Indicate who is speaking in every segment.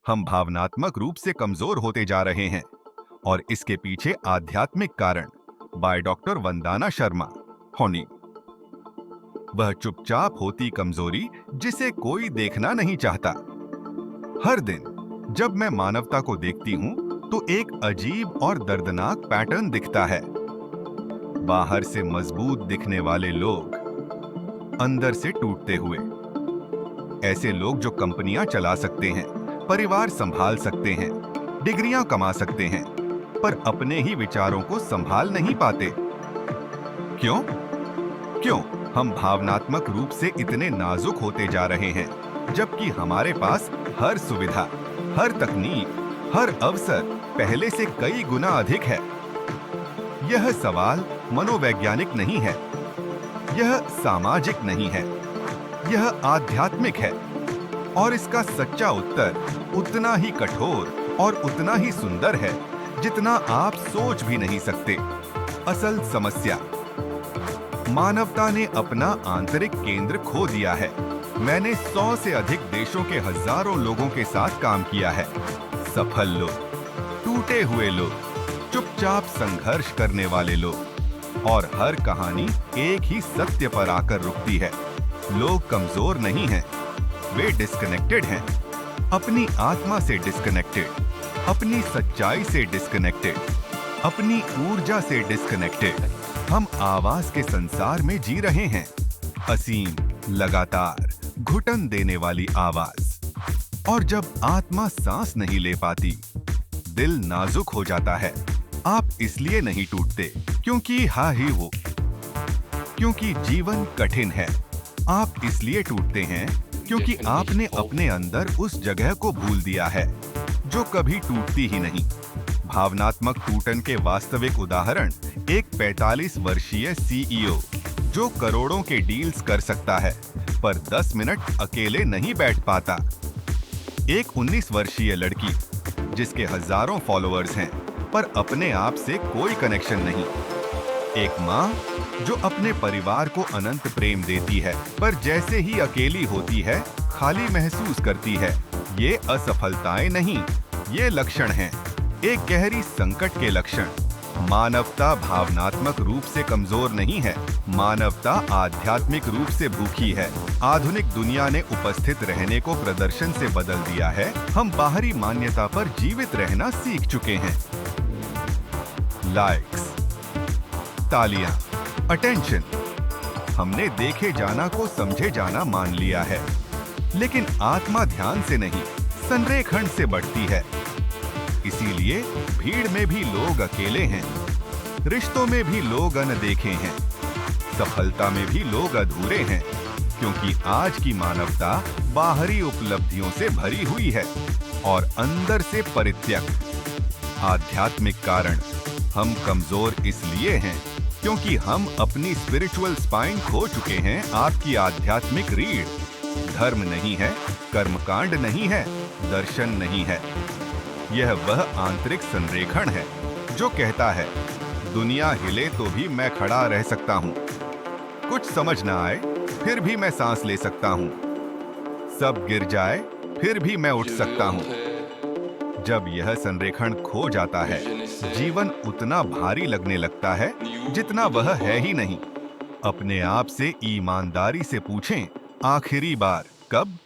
Speaker 1: हम भावनात्मक रूप से कमजोर होते जा रहे हैं और इसके पीछे आध्यात्मिक कारण बाय डॉक्टर वंदना शर्मा होनी। वह चुपचाप होती कमजोरी जिसे कोई देखना नहीं चाहता। हर दिन जब मैं मानवता को देखती हूँ तो एक अजीब और दर्दनाक पैटर्न दिखता है। बाहर से मजबूत दिखने वाले लोग अंदर से टूटते हुए। ऐसे लोग जो कंपनियां चला सकते हैं, परिवार संभाल सकते हैं, डिग्रियां कमा सकते हैं, पर अपने ही विचारों को संभाल नहीं पाते। क्यों? क्यों हम भावनात्मक रूप से इतने नाजुक होते जा रहे हैं, जबकि हमारे पास हर सुविधा, हर तकनीक, हर अवसर पहले से कई गुना अधिक है? यह सवाल मनोवैज्ञानिक नहीं है, यह सामाजिक नहीं है, यह आध्यात्मिक है। और इसका सच्चा उत्तर उतना ही कठोर और उतना ही सुंदर है जितना आप सोच भी नहीं सकते। असल समस्या, मानवता ने अपना आंतरिक केंद्र खो दिया है। मैंने 100 से अधिक देशों के हजारों लोगों के साथ काम किया है। सफल लोग, टूटे हुए लोग, चुपचाप संघर्ष करने वाले लोग, और हर कहानी एक ही सत्य पर आकर रुकती है। लोग कमजोर नहीं हैं, वे डिस्कनेक्टेड हैं। अपनी आत्मा से डिस्कनेक्टेड, अपनी सच्चाई से डिस्कनेक्टेड, अपनी ऊर्जा से डिस्कनेक्टेड। हम आवाज के संसार में जी रहे हैं। असीम, लगातार, घुटन देने वाली आवाज। और जब आत्मा सांस नहीं ले पाती, दिल नाजुक हो जाता है। आप इसलिए नहीं टूटते क्योंकि हा ही हो, क्योंकि जीवन कठिन है। आप इसलिए टूटते हैं क्योंकि आपने अपने अंदर उस जगह को भूल दिया है जो कभी टूटती ही नहीं। भावनात्मक टूटन के वास्तविक उदाहरण एक 45 वर्षीय सीईओ जो करोड़ों के डील्स कर सकता है पर 10 मिनट अकेले नहीं बैठ पाता। एक 19 वर्षीय लड़की जिसके हजारों फॉलोअर्स हैं पर अपने आप से कोई कनेक्शन नहीं। एक माँ जो अपने परिवार को अनंत प्रेम देती है पर जैसे ही अकेली होती है खाली महसूस करती है। ये असफलताएं नहीं, ये लक्षण हैं, एक गहरी संकट के लक्षण। मानवता भावनात्मक रूप से कमजोर नहीं है, मानवता आध्यात्मिक रूप से भूखी है। आधुनिक दुनिया ने उपस्थित रहने को प्रदर्शन से बदल दिया है। हम बाहरी मान्यता पर जीवित रहना सीख चुके हैं। लाइक्स, तालियां, अटेंशन, हमने देखे जाना को समझे जाना मान लिया है। लेकिन आत्मा ध्यान से नहीं, संरेखण से बढ़ती है। इसीलिए भीड़ में भी लोग अकेले हैं, रिश्तों में भी लोग अनदेखे हैं, सफलता में भी लोग अधूरे हैं, क्योंकि आज की मानवता बाहरी उपलब्धियों से भरी हुई है और अंदर से परित्यक्त। आध्यात्मिक कारण, हम कमजोर इसलिए हैं क्योंकि हम अपनी स्पिरिचुअल स्पाइन खो चुके हैं। आपकी आध्यात्मिक रीढ़ धर्म नहीं है, कर्मकांड नहीं है, दर्शन नहीं है। यह वह आंतरिक संरेखण है जो कहता है, दुनिया हिले तो भी मैं खड़ा रह सकता हूँ, कुछ समझ ना आए फिर भी मैं सांस ले सकता हूँ, सब गिर जाए फिर भी मैं उठ सकता हूँ। जब यह संरेखण खो जाता है, जीवन उतना भारी लगने लगता है जितना वह है ही नहीं। अपने आप से ईमानदारी से पूछें, आखिरी बार कब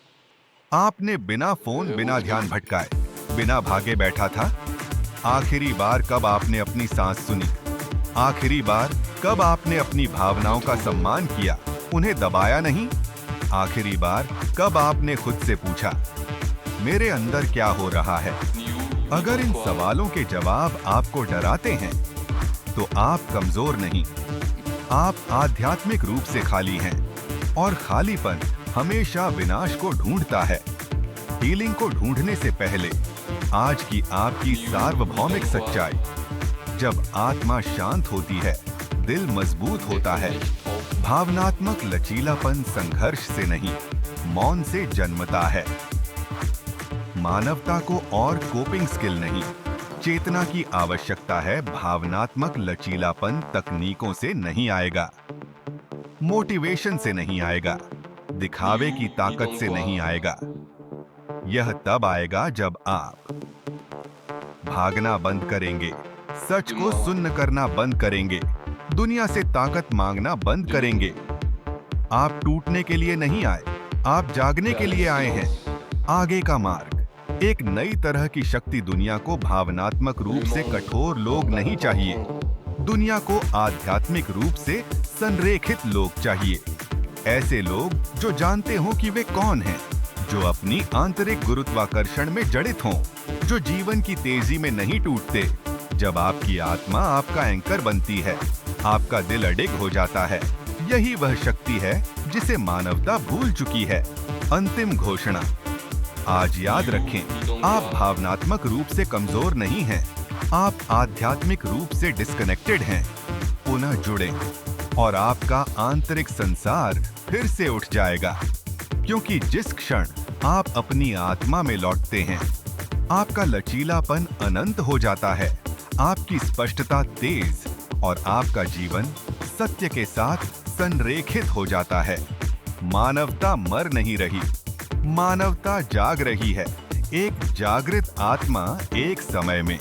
Speaker 1: आपने बिना फोन, बिना ध्यान भटकाए, बिना भागे बैठा था? आखिरी बार कब आपने अपनी सांस सुनी? आखिरी बार कब आपने अपनी भावनाओं का सम्मान किया, उन्हें दबाया नहीं? आखिरी बार कब आपने खुद से पूछा, मेरे अंदर क्या हो रहा है? अगर इन सवालों के जवाब आपको डराते हैं, तो आप कमजोर नहीं, आप आध्यात्मिक रूप से खाली हैं। और खालीपन हमेशा विनाश को ढूंढता है। हीलिंग को ढूंढने से पहले आज की आपकी सार्वभौमिक सच्चाई, जब आत्मा शांत होती है, दिल मजबूत होता है। भावनात्मक लचीलापन संघर्ष से नहीं, मौन से जन्मता है। मानवता को और कोपिंग स्किल नहीं, चेतना की आवश्यकता है। भावनात्मक लचीलापन तकनीकों से नहीं आएगा, मोटिवेशन से नहीं आएगा, दिखावे की ताकत से नहीं आएगा। यह तब आएगा जब आप भागना बंद करेंगे, सच को सुन्न करना बंद करेंगे, दुनिया से ताकत मांगना बंद करेंगे। आप टूटने के लिए नहीं आए, आप जागने के लिए आए हैं। आगे का मार्ग, एक नई तरह की शक्ति। दुनिया को भावनात्मक रूप से कठोर लोग नहीं चाहिए, दुनिया को आध्यात्मिक रूप से संरेखित लोग चाहिए। ऐसे लोग जो जानते हो कि वे कौन हैं, जो अपनी आंतरिक गुरुत्वाकर्षण में जड़ित हों, जो जीवन की तेजी में नहीं टूटते। जब आपकी आत्मा आपका एंकर बनती है, आपका दिल अडिग हो जाता है। यही वह शक्ति है जिसे मानवता भूल चुकी है। अंतिम घोषणा, आज याद रखें, आप भावनात्मक रूप से कमजोर नहीं हैं, आप आध्यात्मिक रूप से डिस्कनेक्टेड हैं। पुनः जुड़ें और आपका आंतरिक संसार फिर से उठ जाएगा, क्योंकि जिस क्षण आप अपनी आत्मा में लौटते हैं, आपका लचीलापन अनंत हो जाता है, आपकी स्पष्टता तेज और आपका जीवन सत्य के साथ संरेखित हो जाता है। मानवता मर नहीं रही, मानवता जाग रही है, एक जागृत आत्मा एक समय में।